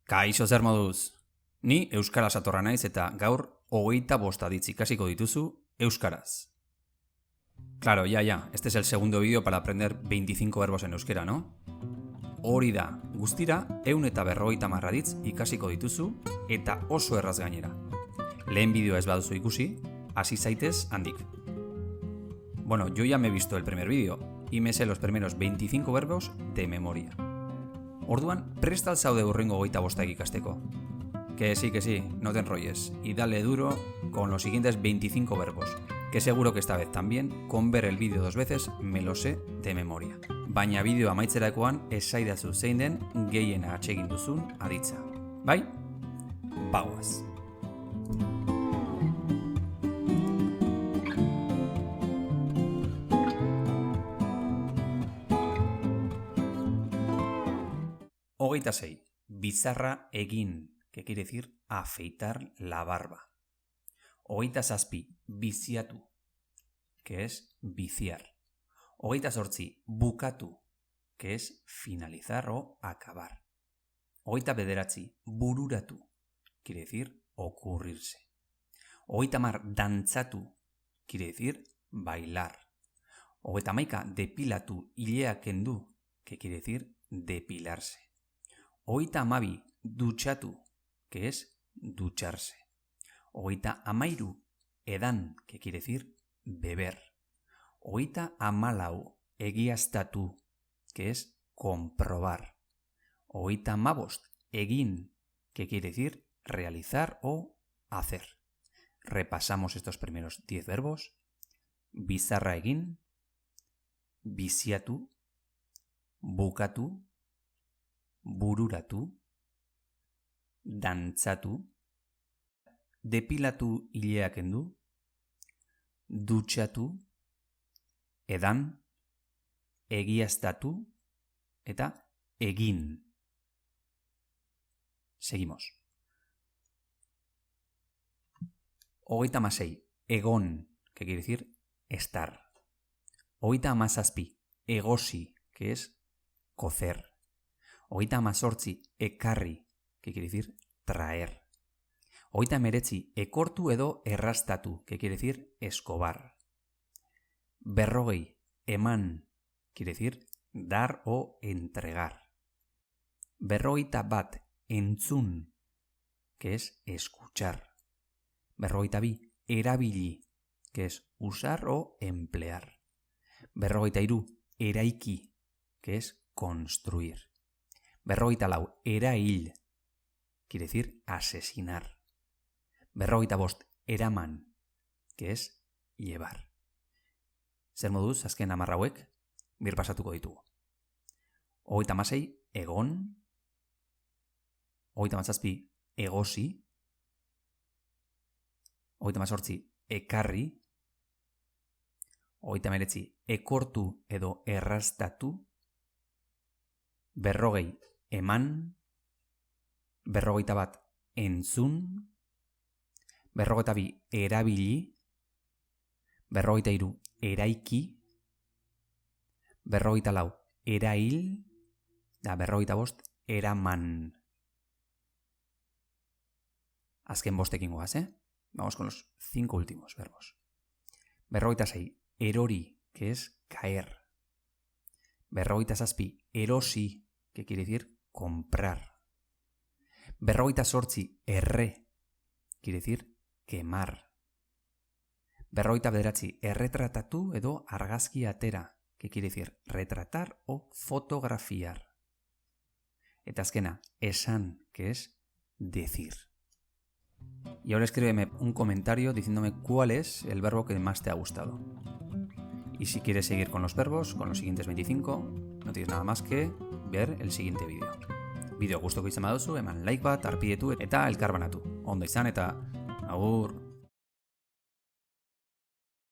Kaixo zer moduz? Ni euskaraz atorra naiz eta gaur 25 aditz ikasiko dituzu euskaraz. Claro, ya, este es el segundo vídeo para aprender 25 verbos en euskera, ¿no? Hori da, guztira 150 aditz ikasiko dituzu eta oso erraz gainera. Lehen bideoa ez baduzu ikusi, hasi zaitez handik. Bueno, yo ya me he visto el primer vídeo y me sé los primeros 25 verbos de memoria. Orduan, presta al zaude hurrengo 25 ikasteko. Que sí, no te enrolles y dale duro con los siguientes 25 verbos, que seguro que esta vez también, con ver el vídeo 2 veces, me lo sé de memoria. Baina bideo amaitzerakoan esaidazu zein den gehiena atsegin duzun aditza. Bai? Bagoaz. Hogeita sei. Bizarra egin, que quiere decir afeitar la barba. Hogeita zazpi. Biziatu, que es viciar. Hogeita zortzi. Bukatu, que es finalizar o acabar. Hogeita bederatzi. Bururatu, quiere decir ocurrirse. Hogeita hamar. Dantzatu, quiere decir bailar. Hogeita hamaika. Depilatu, ilea kendu, que quiere decir depilarse. Hogeita hamabi. Dutxatu, que es ducharse. Hogeita hamairu. Edan, que quiere decir beber. Hogeita hamalau. Egiaztatu, que es comprobar. Hogeita hamabost. Egin, que quiere decir realizar o hacer. Repasamos estos primeros 10 verbos. Bizarra egin, biziatu, bukatu, bururatu, dantzatu, depilatu ilea kendu, dutxatu, edan, egiaztatu eta egin. Seguimos. Hogeita hamasei. Egon, que quiere decir estar. Hogeita hamazazpi. Egosi, que es cocer. Hogeita hamazortzi. Ekarri, que quiere decir traer. Hogeita hemeretzi. Ekortu edo errastatu, que quiere decir escobar. Berrogei. Eman, quiere decir dar o entregar. Berrogeita bat. Entzun, que es escuchar. Berrogeita bi. Erabili, que es usar o emplear. Berrogeita hiru. Eraiki, que es construir. Berrogeita lau. Erail, quiere decir asesinar. Berrogeita bost. Eraman, que es llevar. Zer moduz, azken 10 hauek, birpasatuko ditugu. Hogeita hamasei. Egon. Hogeita hamazazpi. Egosi. Hogeita hamazortzi. Ekarri. Hogeita hemeretzi. Ekortu edo errastatu. Berrogei. Eman. Berrogeita bat. Entzun. Berrogeita bi. Erabili. Berrogeita hiru. Eraiki. Berrogeita lau. Erail. Berrogeita bost. Eraman. Azken bostekin goaz, Vamos con los 5 últimos verbos. Berrogeita sei. Erori, que es caer. Berrogeita zazpi. Erosi, que quiere decir comprar. Berrogeita zortzi. Erre, quiere decir quemar. Berrogeita bederatzi. Erretratatu edo argazki atera, que quiere decir retratar o fotografiar. Eta azkena, esan, que es decir. Y ahora escríbeme un comentario diciéndome cuál es el verbo que más te ha gustado. Y si quieres seguir con los verbos, con los siguientes 25, no tienes nada más que ver el siguiente vídeo. Bideo gustoko izan baduzu, eman like bat, arpidetu eta elkarbanatu. Ondo izan eta agur!